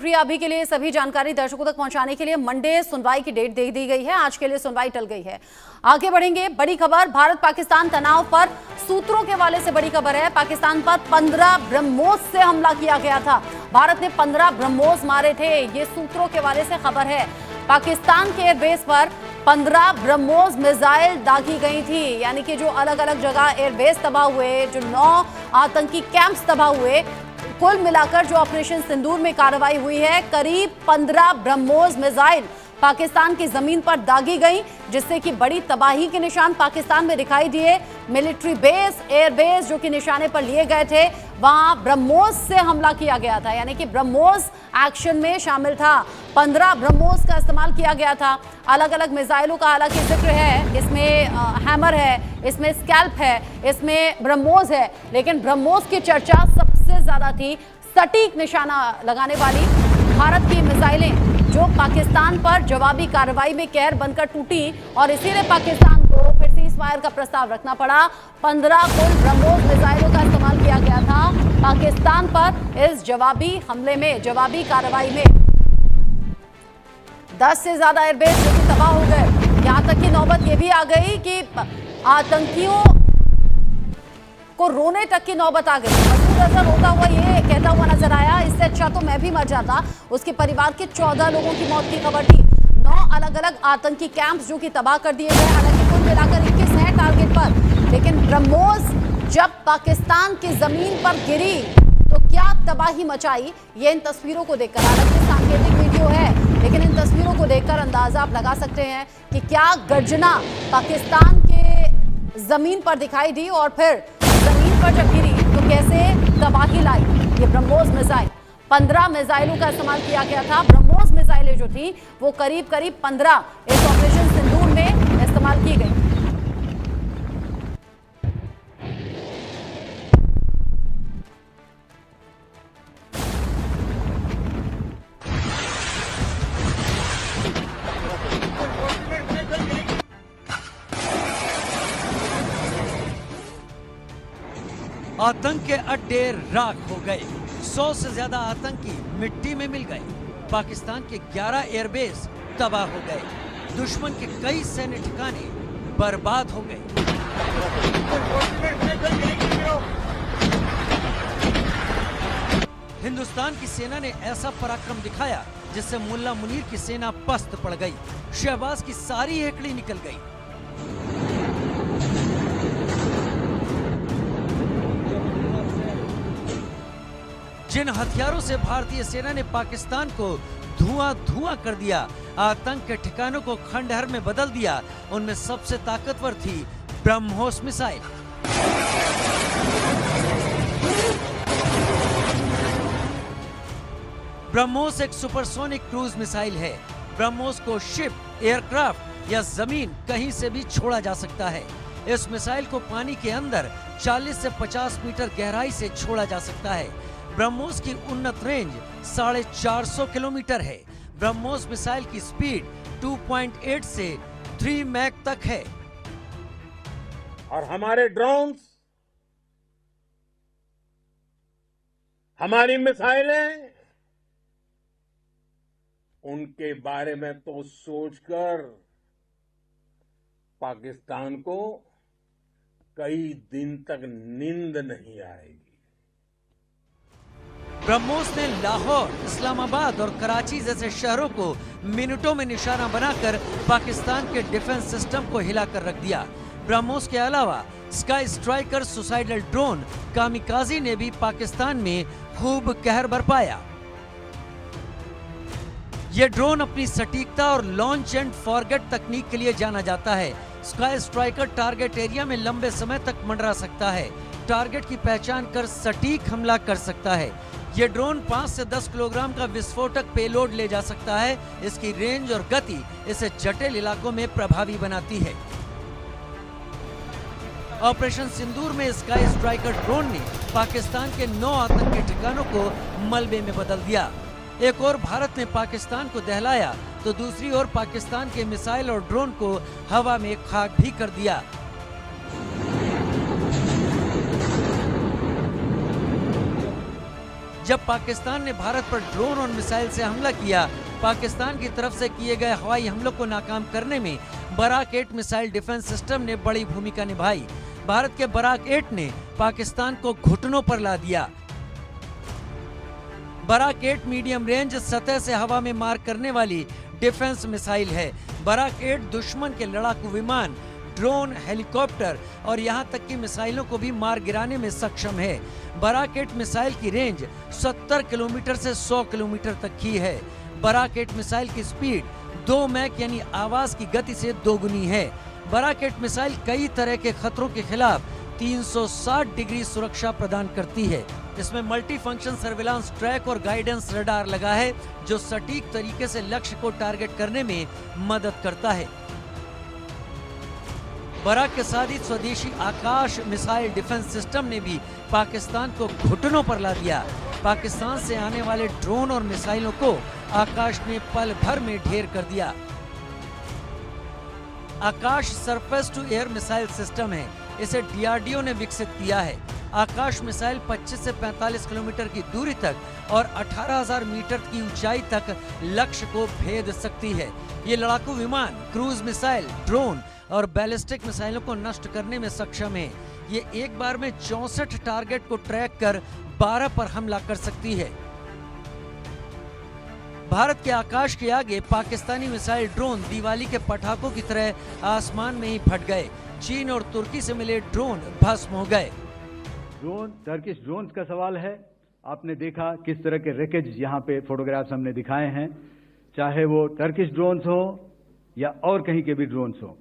प्रिया, अभी के लिए सभी जानकारी दर्शकों तक पहुंचाने के लिए मंडे सुनवाई की डेट दे दी गई है। आज के लिए सुनवाई टल गई है। आगे बढ़ेंगे। बड़ी खबर, भारत पाकिस्तान तनाव पर सूत्रों के हवाले से बड़ी खबर है। पाकिस्तान पर 15 ब्रह्मोस से हमला किया गया था। भारत ने 15 ब्रह्मोस मारे थे, ये सूत्रों के हवाले से खबर है। पाकिस्तान के एयरबेस पर 15 ब्रह्मोस मिसाइल दागी गई थी, यानी कि जो अलग अलग जगह एयरबेस तबाह हुए, जो 9 आतंकी कैंप्स तबाह हुए, कुल मिलाकर जो ऑपरेशन सिंदूर में कार्रवाई हुई है, करीब 15 ब्रह्मोस मिसाइल पाकिस्तान की जमीन पर दागी गई, जिससे कि बड़ी तबाही के निशान पाकिस्तान में दिखाई दिए। मिलिट्री बेस, एयरबेस जो कि निशाने पर लिए गए थे, वहां ब्रह्मोस से हमला किया गया था, यानी कि ब्रह्मोस एक्शन में शामिल था। 15 ब्रह्मोस का इस्तेमाल किया गया था। अलग अलग मिसाइलों का हालांकि जिक्र है, इसमें हैमर है, इसमें स्कैल्प है, इसमें ब्रह्मोस है, लेकिन ब्रह्मोस की चर्चा सबसे ज्यादा थी। सटीक निशाना लगाने वाली भारत की मिसाइलें जो पाकिस्तान पर जवाबी कार्रवाई में कहर बनकर टूटी, और इसीलिए पाकिस्तान को फिर सीज फायर का प्रस्ताव रखना पड़ा। 15 कुल ब्रह्मोस मिसाइलों का इस्तेमाल किया गया था पाकिस्तान पर इस जवाबी हमले में, जवाबी कार्रवाई में। 10 से ज्यादा एयरबेस जो कि तबाह हो गए। यहां तक की नौबत यह भी आ गई कि आतंकियों को रोने तक की नौबत आ गई। मसूद अजहर रोता हुआ ये कहता हुआ नजर आया, इससे अच्छा तो मैं भी मर जाता। उसके परिवार के 14 लोगों की मौत की खबर थी। 9 अलग अलग आतंकी कैंप्स जो कि तबाह कर दिए गए, हालांकि कुल मिलाकर 21 हैं टारगेट पर। लेकिन ब्रह्मोस जब पाकिस्तान की जमीन पर गिरी तो क्या तबाही मचाई, ये इन तस्वीरों को देखकर, हालांकि सांकेतिक वीडियो है, लेकिन इन तस्वीरों को देखकर अंदाजा आप लगा सकते हैं कि क्या गर्जना पाकिस्तान के जमीन पर दिखाई दी, और फिर जमीन पर जब गिरी तो कैसे तबाही लाई ये ब्रह्मोस मिसाइल। 15 मिसाइलों का इस्तेमाल किया गया था। ब्रह्मोस मिसाइलें जो थी वो करीब 15 इस ऑपरेशन सिंदूर में इस्तेमाल की गई। आतंक के अड्डे राख हो गए। 100 से ज्यादा आतंकी मिट्टी में मिल गए। पाकिस्तान के 11 एयरबेस तबाह हो गए। दुश्मन के कई सैन्य ठिकाने बर्बाद हो गए। हिंदुस्तान की सेना ने ऐसा पराक्रम दिखाया जिससे मुल्ला मुनीर की सेना पस्त पड़ गई। शहबाज की सारी हेकड़ी निकल गई। जिन हथियारों से भारतीय सेना ने पाकिस्तान को धुआं धुआं कर दिया, आतंक के ठिकानों को खंडहर में बदल दिया, उनमें सबसे ताकतवर थी ब्रह्मोस मिसाइल। ब्रह्मोस एक सुपरसोनिक क्रूज मिसाइल है। ब्रह्मोस को शिप, एयरक्राफ्ट या जमीन कहीं से भी छोड़ा जा सकता है। इस मिसाइल को पानी के अंदर 40 से 50 मीटर गहराई से छोड़ा जा सकता है। ब्रह्मोस की उन्नत रेंज 450 किलोमीटर है। ब्रह्मोस मिसाइल की स्पीड 2.8 से 3 मैक तक है। और हमारे ड्रोन्स, हमारी मिसाइलें, उनके बारे में तो सोचकर पाकिस्तान को कई दिन तक नींद नहीं आएगी। ब्रह्मोस ने लाहौर, इस्लामाबाद और कराची जैसे शहरों को मिनटों में निशाना बनाकर पाकिस्तान के डिफेंस सिस्टम को हिलाकर रख दिया। ब्रह्मोस के अलावा sky striker suicidal drone kamikaze ने भी पाकिस्तान में खूब कहर बरपाया। यह ड्रोन अपनी सटीकता और लॉन्च एंड फॉरगेट तकनीक के लिए जाना जाता है। स्काई स्ट्राइकर टारगेट एरिया में लंबे समय तक मंडरा सकता है, टारगेट की पहचान कर सटीक हमला कर सकता है। यह ड्रोन 5 से 10 किलोग्राम का विस्फोटक पेलोड ले जा सकता है। इसकी रेंज और गति इसे जटिल इलाकों में प्रभावी बनाती है। ऑपरेशन सिंदूर में स्काई स्ट्राइकर ड्रोन ने पाकिस्तान के 9 आतंकी ठिकानों को मलबे में बदल दिया। एक और भारत ने पाकिस्तान को दहलाया तो दूसरी ओर पाकिस्तान के मिसाइल और ड्रोन को हवा में खाक भी कर दिया। जब पाकिस्तान ने भारत पर ड्रोन और मिसाइल से हमला किया, पाकिस्तान की तरफ से किए गए हवाई हमलों को नाकाम करने में बराक 8 मिसाइल डिफेंस सिस्टम ने बड़ी भूमिका निभाई। भारत के बराक 8 ने पाकिस्तान को घुटनों पर ला दिया। बराक 8 मीडियम रेंज सतह से हवा में मार करने वाली डिफेंस मिसाइल है। बराक 8 दुश्मन के लड़ाकू विमान, ड्रोन, हेलीकॉप्टर और यहां तक कि मिसाइलों को भी मार गिराने में सक्षम है। बराक 8 मिसाइल की रेंज 70 किलोमीटर से 100 किलोमीटर तक की है। बराक 8 मिसाइल की स्पीड 2 मैक यानी आवाज की गति से दोगुनी है। बराक 8 मिसाइल कई तरह के खतरों के खिलाफ 360 डिग्री सुरक्षा प्रदान करती है। इसमें मल्टी फंक्शन सर्विलांस ट्रैक और गाइडेंस रडार लगा है, जो सटीक तरीके से लक्ष्य को टारगेट करने में मदद करता है। बराक के साथ ही स्वदेशी आकाश मिसाइल डिफेंस सिस्टम ने भी पाकिस्तान को घुटनों पर ला दिया। पाकिस्तान से आने वाले ड्रोन और मिसाइलों को आकाश ने पल भर में ढेर कर दिया। Akash surface to air missile system है। इसे डीआरडीओ ने विकसित किया है। आकाश मिसाइल 25 से 45 किलोमीटर की दूरी तक और 18,000 मीटर की ऊंचाई तक लक्ष्य को भेद सकती है। ये लड़ाकू विमान क्रूज मिसाइल, ड्रोन और बैलिस्टिक मिसाइलों को नष्ट करने में सक्षम है। ये एक बार में 64 टारगेट को ट्रैक कर 12 पर हमला कर सकती है। भारत के आकाश के आगे पाकिस्तानी मिसाइल ड्रोन दिवाली के पटाखों की तरह आसमान में ही फट गए। चीन और तुर्की से मिले ड्रोन भस्म हो गए। ड्रोन, टर्किश ड्रोन्स का सवाल है। आपने देखा किस तरह के रैकेज यहाँ पे फोटोग्राफ्स हमने दिखाए हैं, चाहे वो टर्किश ड्रोन्स हो या और कहीं के भी ड्रोन्स हो।